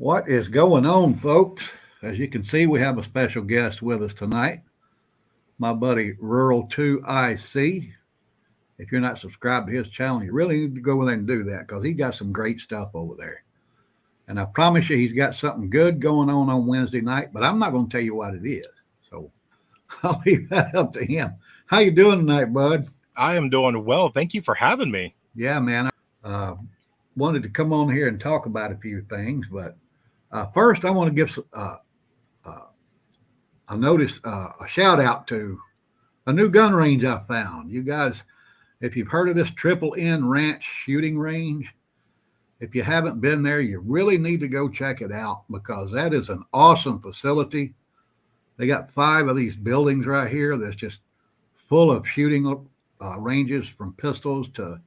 What is going on, folks? As you can see, we have a special guest with us tonight, my buddy Rural 2IC. If you're not subscribed to his channel, you really need to go over there and do that because he got some great stuff over there. And I promise you, he's got something good going on Wednesday night, but I'm not going to tell you what it is. So I'll leave that up to him. How you doing tonight, bud? I am doing well. Thank you for having me. Yeah, man. I wanted to come on here and talk about a few things, but first I want to give a shout out to a new gun range I found. You guys, if you've heard of this Triple N Ranch shooting range, if you haven't been there, you really need to go check it out because that is an awesome facility. They got 5 of these buildings right here that's just full of shooting ranges, from pistols to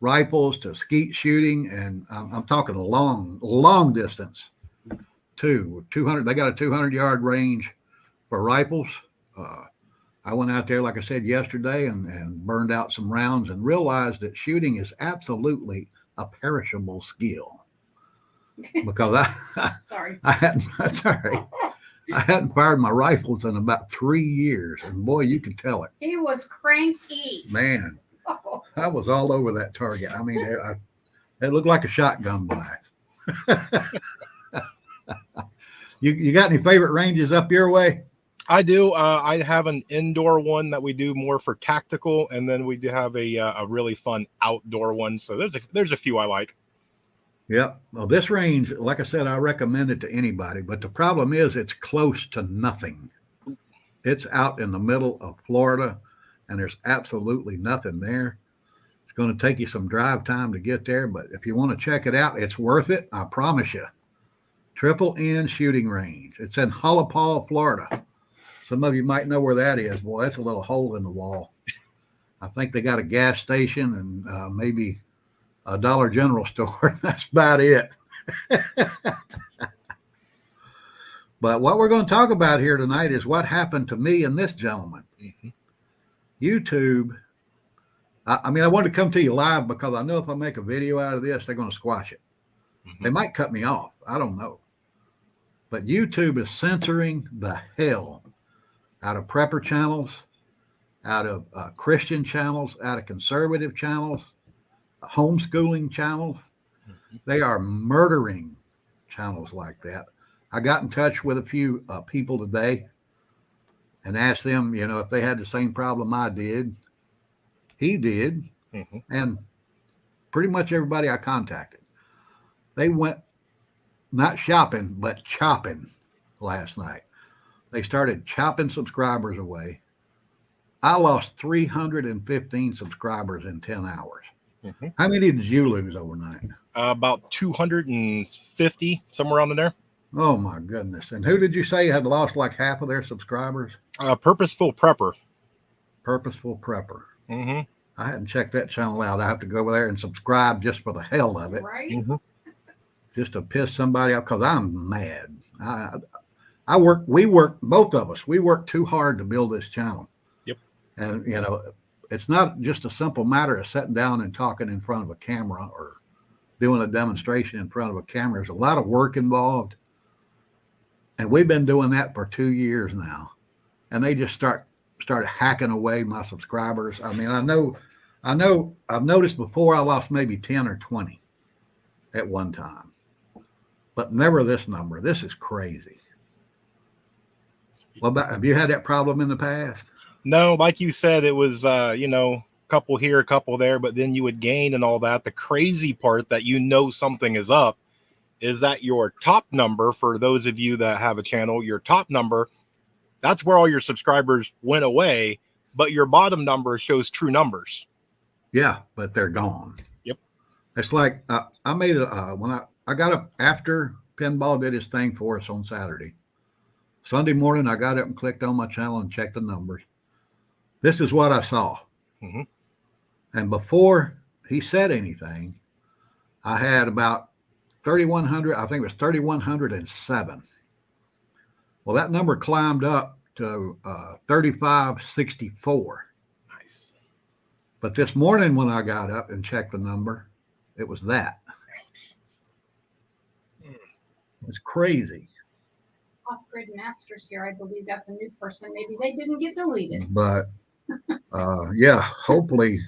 rifles to skeet shooting, and I'm talking a long distance too. 200. They got a 200-yard range for rifles. I went out there, like I said yesterday, and burned out some rounds and realized that shooting is absolutely a perishable skill. Because Sorry. That's all right. I hadn't fired my rifles in about 3 years, and boy, you could tell it. He was cranky. Man, I was all over that target. I mean, it looked like a shotgun blast. You got any favorite ranges up your way? I do. I have an indoor one that we do more for tactical, and then we do have a really fun outdoor one. So there's a few I like. Yep. Well, this range, like I said, I recommend it to anybody, but the problem is it's close to nothing. It's out in the middle of Florida, and there's absolutely nothing there. It's going to take you some drive time to get there, but if you want to check it out, it's worth it. I promise you. Triple N Shooting Range. It's in Hullapaw, Florida. Some of you might know where that is. Boy, that's a little hole in the wall. I think they got a gas station and maybe a Dollar General store. That's about it. But what we're going to talk about here tonight is what happened to me and this gentleman. Mm-hmm. YouTube. I mean, I wanted to come to you live because I know if I make a video out of this, they're going to squash it. Mm-hmm. They might cut me off. I don't know. But YouTube is censoring the hell out of prepper channels, out of Christian channels, out of conservative channels, homeschooling channels. Mm-hmm. They are murdering channels like that. I got in touch with a few people today and asked them, if they had the same problem I did. He did. Mm-hmm. And pretty much everybody I contacted. They went not shopping, but chopping last night. They started chopping subscribers away. I lost 315 subscribers in 10 hours. Mm-hmm. How many did you lose overnight? About 250, somewhere around in there. Oh, my goodness. And who did you say had lost like half of their subscribers? Purposeful Prepper. Purposeful Prepper. Mm-hmm. I hadn't checked that channel out. I have to go over there and subscribe just for the hell of it. Right? Mm-hmm. Just to piss somebody off because I'm mad. We work, both of us, we work too hard to build this channel. Yep. And, it's not just a simple matter of sitting down and talking in front of a camera or doing a demonstration in front of a camera. There's a lot of work involved. And we've been doing that for 2 years now. And they just started hacking away my subscribers. I mean, I know I've noticed before I lost maybe 10 or 20 at one time. But never this number. This is crazy. Have you had that problem in the past? No, like you said, it was, couple here, a couple there, but then you would gain and all that. The crazy part that something is up is that your top number, for those of you that have a channel, your top number, that's where all your subscribers went away, but your bottom number shows true numbers. Yeah, but they're gone. Yep. It's like I made when I got up after Pinball did his thing for us on Saturday. Sunday morning, I got up and clicked on my channel and checked the numbers. This is what I saw. Mm-hmm. And before he said anything, I had about 3,100, I think it was 3,107. Well, that number climbed up to 3,564. Nice. But this morning when I got up and checked the number, it was that. It's crazy. Off-grid masters here. I believe that's a new person. Maybe they didn't get deleted. But yeah, hopefully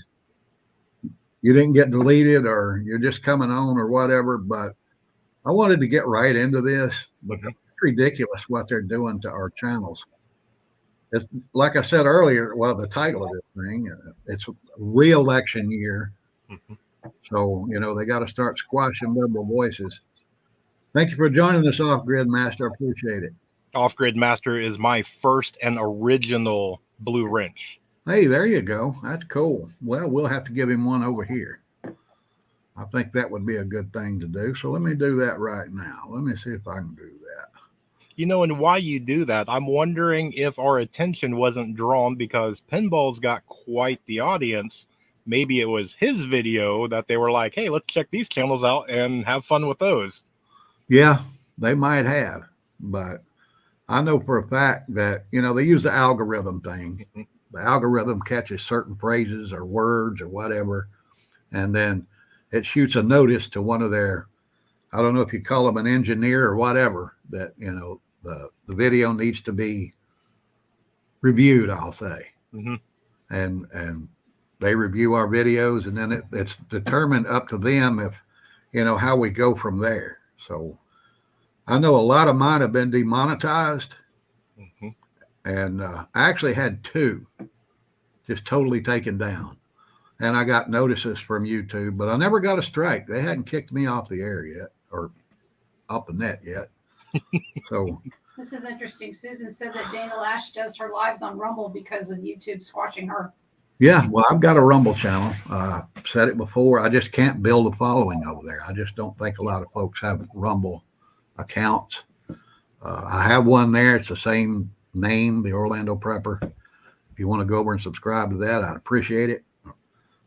you didn't get deleted or you're just coming on or whatever. But I wanted to get right into this because it's ridiculous what they're doing to our channels. It's like I said earlier, well, the title of this thing, it's re-election year. So, you know, they got to start squashing liberal voices. Thank you for joining us, Off-Grid Master. I appreciate it. Off-Grid Master is my first and original blue wrench. Hey, there you go. That's cool. Well, we'll have to give him one over here. I think that would be a good thing to do. So let me do that right now. Let me see if I can do that. You know, and while you do that, I'm wondering if our attention wasn't drawn because Pinball's got quite the audience. Maybe it was his video that they were like, hey, let's check these channels out and have fun with those. Yeah, they might have. But I know for a fact that, you know, they use the algorithm thing. The algorithm catches certain phrases or words or whatever, and then it shoots a notice to one of their, I don't know if you call them an engineer or whatever, that, you know, the video needs to be reviewed, I'll say. And they review our videos, and then it's determined up to them if, you know, how we go from there. So I know a lot of mine have been demonetized. And I actually had 2 just totally taken down. And I got notices from YouTube, but I never got a strike. They hadn't kicked me off the air yet or off the net yet. So this is interesting. Susan said that Dana Lash does her lives on Rumble because of YouTube squashing her. yeah, well, I've got a Rumble channel. I've said it before. I just can't build a following over there. I just don't think a lot of folks have Rumble accounts. I have one there. It's the same name, the Orlando Prepper. If you want to go over and subscribe to that, I'd appreciate it.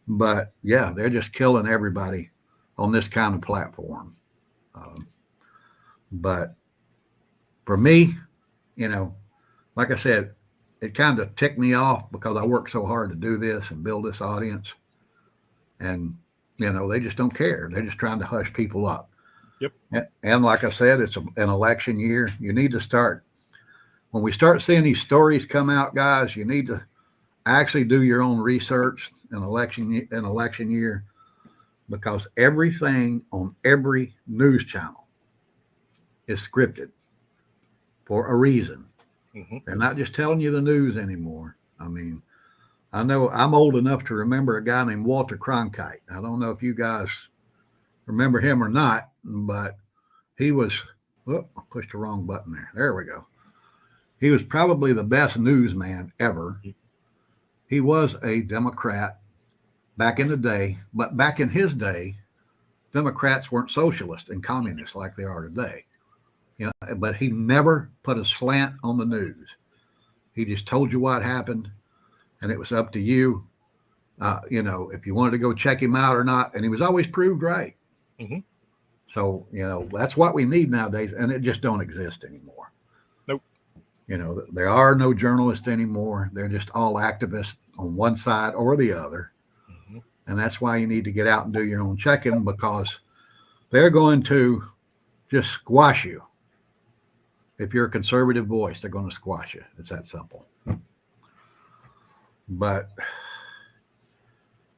But yeah, they're just killing everybody on this kind of platform. But for me, you know, like I said, it kind of ticked me off because I worked so hard to do this and build this audience. And, you know, they just don't care. They're just trying to hush people up. Yep. And like I said, it's an election year. You need to start, when we start seeing these stories come out, guys, you need to actually do your own research in election year, because everything on every news channel is scripted for a reason. They're not just telling you the news anymore. I mean, I know I'm old enough to remember a guy named Walter Cronkite. I don't know if you guys remember him or not, but he was, I pushed the wrong button there. There we go. He was probably the best newsman ever. He was a Democrat back in the day, but back in his day, Democrats weren't socialists and communists like they are today. You know, but he never put a slant on the news. He just told you what happened, and it was up to you, you know, if you wanted to go check him out or not. And he was always proved right. So, you know, that's what we need nowadays, and it just don't exist anymore. Nope. You know, there are no journalists anymore. They're just all activists on one side or the other. And that's why you need to get out and do your own checking, because they're going to just squash you. If you're a conservative voice, they're going to squash you. It's that simple. But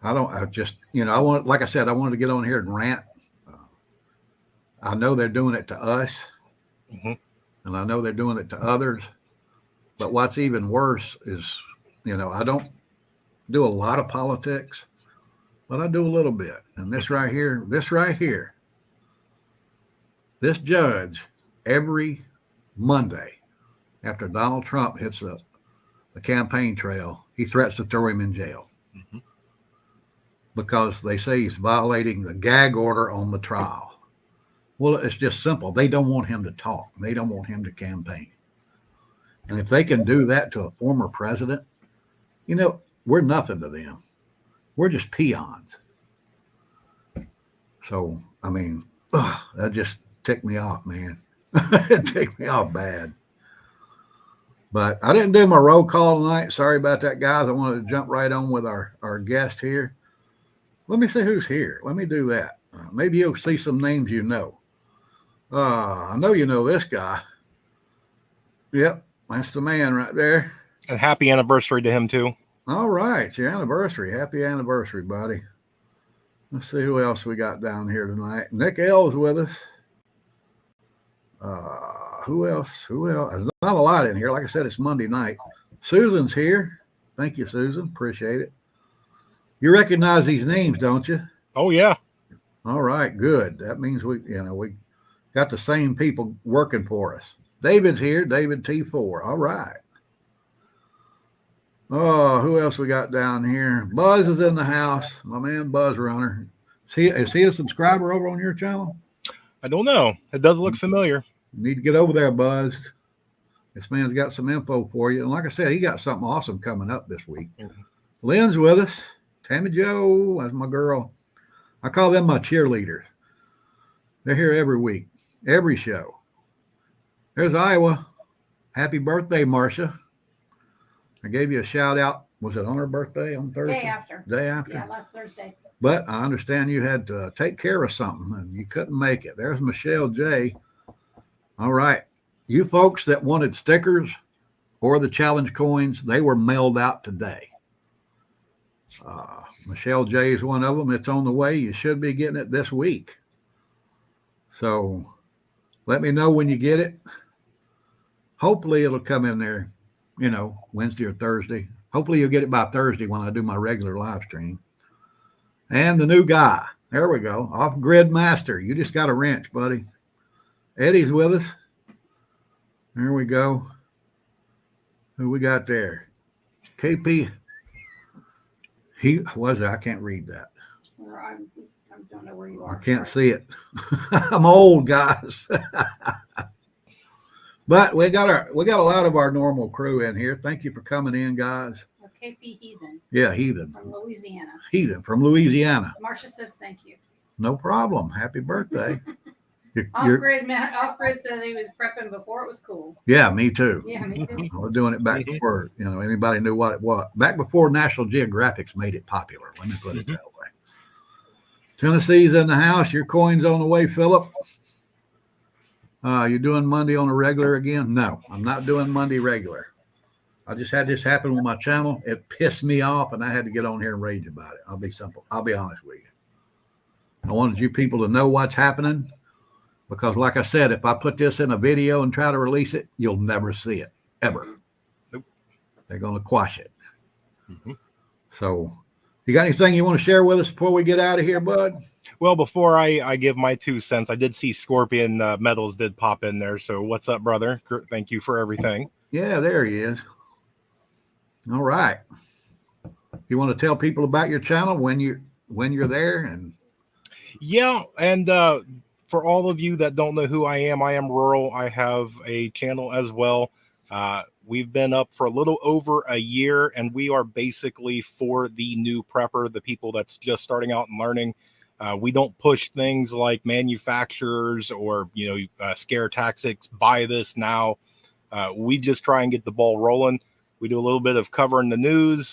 I just, you know, like I said, I wanted to get on here and rant. I know they're doing it to us, and I know they're doing it to others. But what's even worse is, you know, I don't do a lot of politics, but I do a little bit. And this right here, this judge, every Monday after Donald Trump hits the campaign trail, he threatens to throw him in jail because they say he's violating the gag order on the trial. Well, it's just simple. They don't want him to talk. They don't want him to campaign. And if they can do that to a former president, you know, we're nothing to them. We're just peons. So, I mean, that just ticked me off, man. It ticked me off bad. But I didn't do my roll call tonight. Sorry about that, guys. I wanted to jump right on with our guest here. Let me see who's here. Let me do that. Maybe you'll see some names you know. I know you know this guy. Yep, that's the man right there. And happy anniversary to him too. All right, it's your anniversary. Happy anniversary, buddy. Let's see who else we got down here tonight. Nick L's with us. Who else? There's not a lot in here. Like I said, it's Monday night. Susan's here. Thank you, Susan. Appreciate it. You recognize these names, don't you? Oh yeah. All right, good. That means we got the same people working for us. David's here. David T4. All right. Oh, who else we got down here? Buzz is in the house. My man Buzz Runner. Is he a subscriber over on your channel? I don't know. It does look familiar. You need to get over there, Buzz. This man's got some info for you. And like I said, he got something awesome coming up this week. Mm-hmm. Lynn's with us. Tammy Joe, that's my girl. I call them my cheerleaders. They're here every week, every show. There's Iowa. Happy birthday, Marcia. I gave you a shout out. Was it on her birthday on Thursday? Day after. Day after? Yeah, last Thursday. But I understand you had to take care of something and you couldn't make it. There's Michelle J. All right. You folks that wanted stickers or the challenge coins, they were mailed out today. Michelle J is one of them. It's on the way. You should be getting it this week. So let me know when you get it. Hopefully it'll come in there, Wednesday or Thursday. Hopefully you'll get it by Thursday when I do my regular live stream. And the new guy. There we go. Off Grid Master. You just got a wrench, buddy. Eddie's with us. There we go. Who we got there? KP. He was it? I can't read that. I don't know where you are. I can't see it. I'm old, guys. But we got a lot of our normal crew in here. Thank you for coming in, guys. KP Heathen. Yeah, Heathen. From Louisiana. Heathen from Louisiana. Marcia says thank you. No problem. Happy birthday. Off-grid said he was prepping before it was cool. Yeah, me too. Yeah, me too. I was doing it back before, anybody knew what it was. Back before National Geographic made it popular. Let me put it that way. Tennessee's in the house. Your coin's on the way, Philip. You're doing Monday on a regular again? No, I'm not doing Monday regular. I just had this happen with my channel. It pissed me off, and I had to get on here and rage about it. I'll be honest with you. I wanted you people to know what's happening because, like I said, if I put this in a video and try to release it, you'll never see it, ever. Nope. They're going to quash it. Mm-hmm. So you got anything you want to share with us before we get out of here, bud? Well, before I give my 2 cents, I did see Scorpion Metals did pop in there. So what's up, brother? Thank you for everything. Yeah, there he is. All right. You want to tell people about your channel when you're there? And yeah, and for all of you that don't know who I am Rural. I have a channel as well. We've been up for a little over a year, and we are basically for the new prepper, the people that's just starting out and learning. We don't push things like manufacturers or, scare tactics, buy this now. We just try and get the ball rolling. We do a little bit of covering the news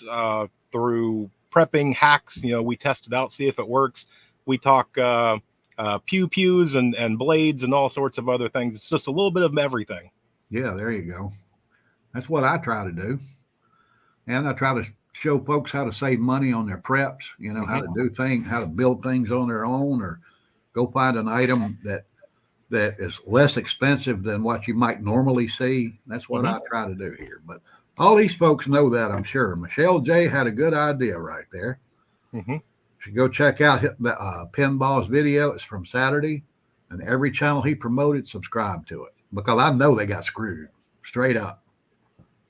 through prepping hacks. We test it out, see if it works. We talk pews and blades and all sorts of other things. It's just a little bit of everything. Yeah, there you go. That's what I try to do. And I try to show folks how to save money on their preps, how to do things, how to build things on their own, or go find an item that is less expensive than what you might normally see. That's what I try to do here. But all these folks know that, I'm sure. Michelle J had a good idea right there. You should go check out the Pinball's video. It's from Saturday, and every channel he promoted, subscribe to it, because I know they got screwed straight up.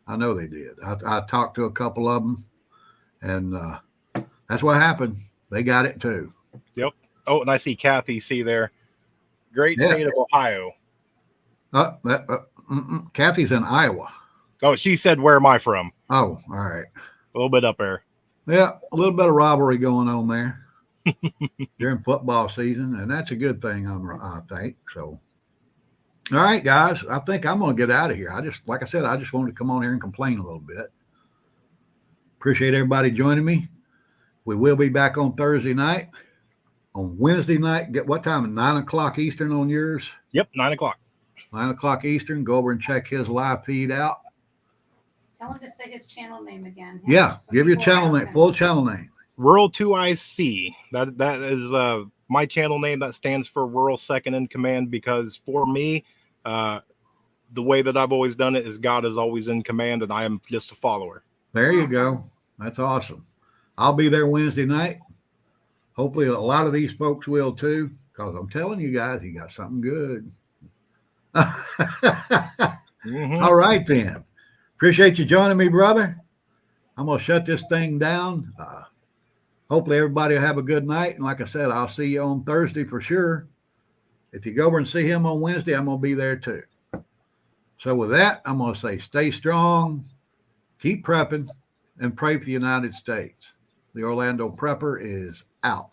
I know they did. I talked to a couple of them, and that's what happened. They got it too. Yep. Oh, and I see Kathy C there. Great state of Ohio. Kathy's in Iowa. Oh, she said, "Where am I from?" Oh, all right. A little bit up there. Yeah, a little bit of robbery going on there during football season, and that's a good thing, I think. So, all right, guys, I think I'm going to get out of here. Like I said, I just wanted to come on here and complain a little bit. Appreciate everybody joining me. We will be back on Thursday night. On Wednesday night, get what time? 9 o'clock Eastern on yours? Yep, 9 o'clock. 9 o'clock Eastern. Go over and check his live feed out. Tell him to say his channel name again. Yeah, Some give your people are channel name, asking. full channel name. Rural 2IC. That is my channel name. That stands for Rural Second in Command, because for me, the way that I've always done it is God is always in command and I am just a follower. There you Awesome. go. That's awesome. I'll be there Wednesday night. Hopefully a lot of these folks will too, because I'm telling you guys, he got something good. All right then. Appreciate you joining me, brother. I'm going to shut this thing down. Hopefully everybody will have a good night. And like I said, I'll see you on Thursday for sure. If you go over and see him on Wednesday, I'm going to be there too. So with that, I'm going to say stay strong, keep prepping, and pray for the United States. The Orlando Prepper is out.